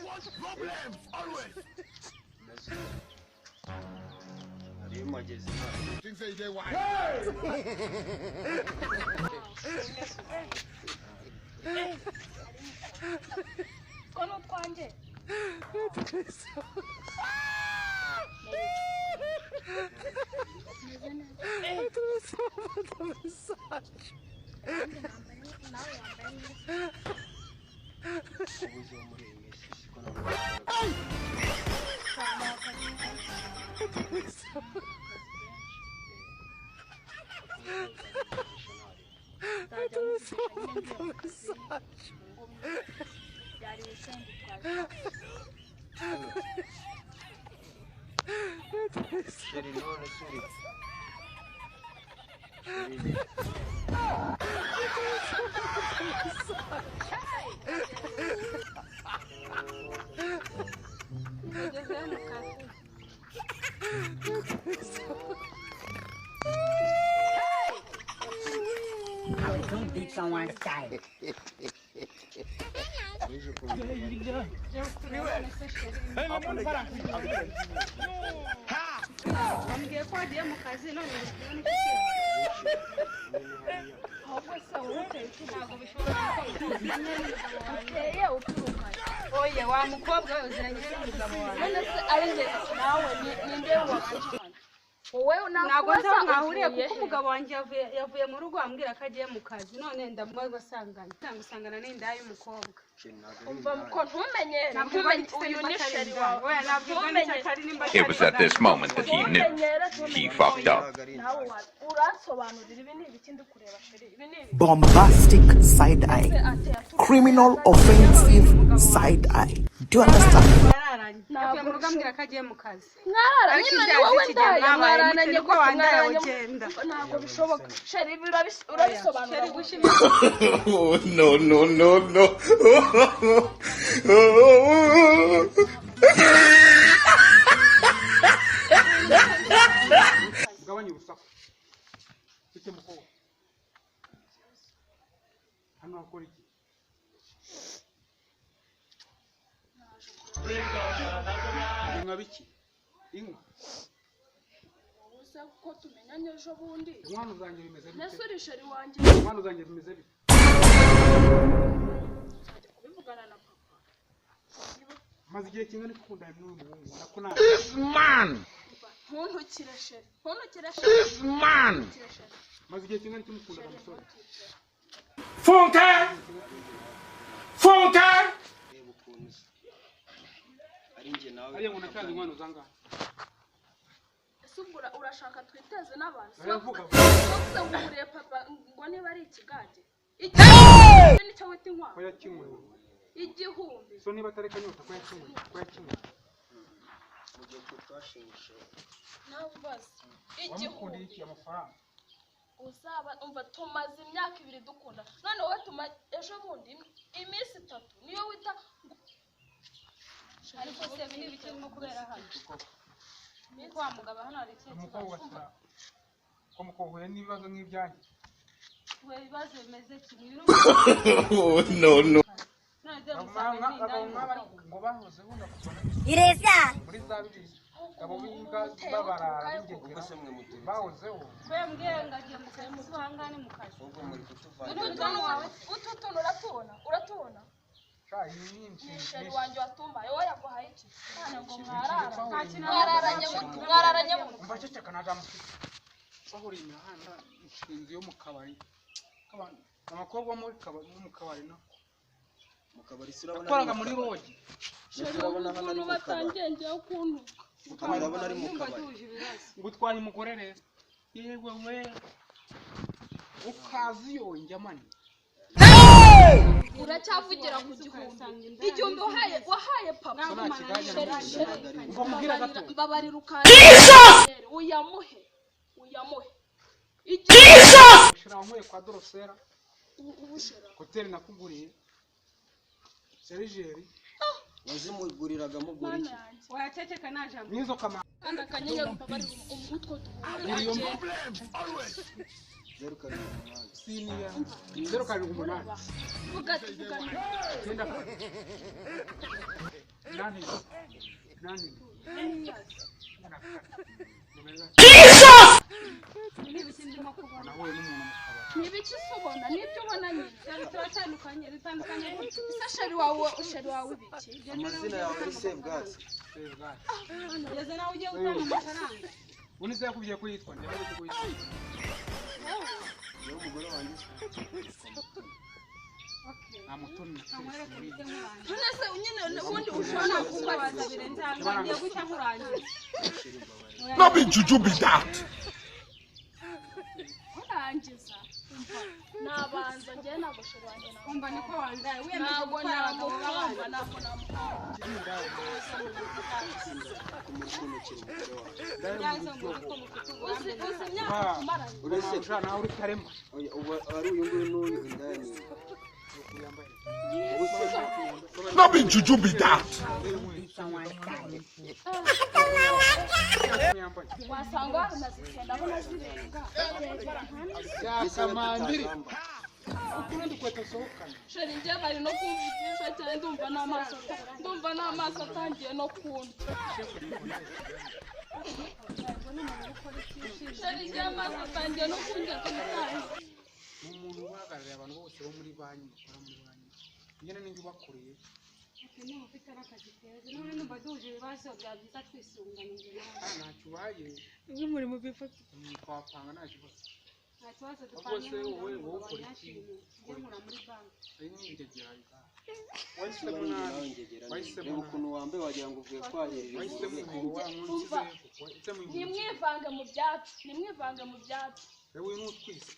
want problems always. Things say they why. Kono twanje. Don't beat someone's side. Oye wa mukobwa uzanye n'umugabo wawe. None se aringe nawe ninde wabanje. Wowe ntabwo nkahuriye kuko umugabo wanjye yavuye mu rugo ambwira ko agiye mu kazi none ndamubasangana cyangusangana n'inda y'umukobwa. Umva muko ntumenye uyu ni sheri wawe. It was at this moment that he knew he fucked up. Bombastic side eye, criminal offensive side eye. Do you understand? Ntabwo mugambira ko agiye mu kazi. Ntabwo bishoboka. Sheri urabisobanura. Oh, no, no, no, no. Mugabanye urusaku. Ufite mukobwa. Hano akora iki? Inka biki? Inka. Uza ko tumenyanye ejo bundi. Umwana uzanjye bimeze bite? Nesuri sheri wanjye. Umwana uzanjye bimeze bite? Kubivugana na papa. Maze igihe kingana ikunda n'uyu muhungu. Nakuna. This man! Ntuntukire sheri. Ntuntukire sheri. This man! Maze igihe kingana kimukunda umusore. Funka! Funka! Ariya ngo nakazi umwana uzanga. Subura urashaka twiteze n'abantu. Aravuga. Sokse nguriye papa ngo niba ari ikigage. Igihumbi nicyo wita inkwa. Ko yakimwe. Igihumbi. So niba atareka nyota ko yakimwe. Ko yakimwe. Mugiye twashimisha. Nabaza. Igihumbi iki amafaranga. Uzaba umva tumaze imyaka 2 dukunda. None wowe tuma ejo bundi iminsi 3 niyo wita ariko se bini bikirimo kubera hano. Kwa mugaba hano ari cyo. Umukobwa sira. Ko mukobwa n'ibibazo nk'ibyanjye. We bibazo bimeze kimwe. No, no. Ngo bahoze bunda kubona. Ireza. Muri za bibiri. Abo biga babara bingegera. Bahozeho. Kwembwiye ngagiye mu kazi muhangane mu kazi. Ubwo muri kutuvana. Ututuntu uratubona. Cha nyinshi. Sheri wanjye watumba yo yaguhaye iki? None ngo mwarara. Nta kintu mwararanye. Umva ceceka naga mufite. Bahuri imihanda inshinzi yo mu kabari. Abakobwa mu kabari no. Mu kabari sirabona. Akoraga muri rogi. Sirabona hano ari mu kabari. Batangenge ukuntu. Urabona ari mu kabari. Ngutwanye umugore rero. Yewe we. Ukazi yo njamani. Uracyavugira ku gihumbi. Igihumbi wahaye papa. Babarira ukana. Uyamuhe. Jesus! Shiramuye kwa Dorosera. Ubushera. Hotel nakuguriye. Serigeri. Wazimuguriraga muguri iki? Wayaceceka najambo. Nizo kama. Anda kanyenye papa umutwe Uriyo siniya 078 vuga tuvugane genda nani n'ibiki ndimo kubona nahuye n'umuntu mu kabari n'ibiki ubona n'ibyo ubona nyine bitandukanye ese sheri wawe ibiki amazina yawe ni Sebwatsi. yeze nawe ugiye gutanga amafaranga undi se yakubwiye ko yitwa nde yaje ko yitwa Niyo umugore wanjye. amutoni nese nyine ubundi ushobora kubaza birenze ngiye gucya nkurangiza No be juju be that. kurangiza nabanza ngiye nagoshera wanjye nakumva niko wandaye wiyemeje gutwara abagabo b'abandi ntabwo uretse nawe uri karema Ari uyu nguyu n'uyu indani. No be juju be that. wasanga unazitenda unazirenga yakamandiri ukundi kweta sohokana sheri njye bari no kumvugisha cyane ndumva n'amaso atangiye no kunda sheri njye amaso atangiye no kundya cyane umuntu uhagarariye abantu bose bo muri banki bakora muri banki ngene ninjye ubakoreye niba ufite n'akazi keza none numva duhuje ibibazo bya byiza twisunganyije ntacyo ubaye iyo muri mu bifata twapanga nta kibazo nta kibazo dupanye wowe ukora iki njye nkora muri banki ari n'ingegera Wahisemo nabi. Reba ukuntu wambaye wagira ngo uvuye kwaherera. nimwivange mu byacu nimwivange mu byacu reba uyu n'utwise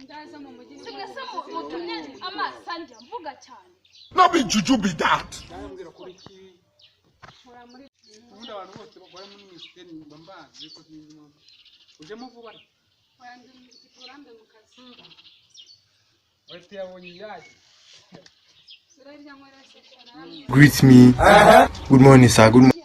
ndaza mu mujyi mwese mutumye amaso anjya mvuga cyane No be juju be that. ndambwira kuri iki nkora muri ubundi abantu bose bakora muri minisiteri mbambazi ariko sinzi ujemo vuba urambe mu kazi wahita yabonye yaje surabya nkwera se Greet me. Good morning, sir. Good morning.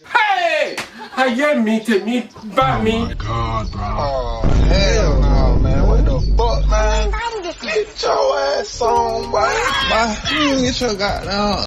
Hey! I hear me to me, by me. God, bro. Oh, hell no, man. What the fuck, man? Get your ass on, boy. You get your goddamn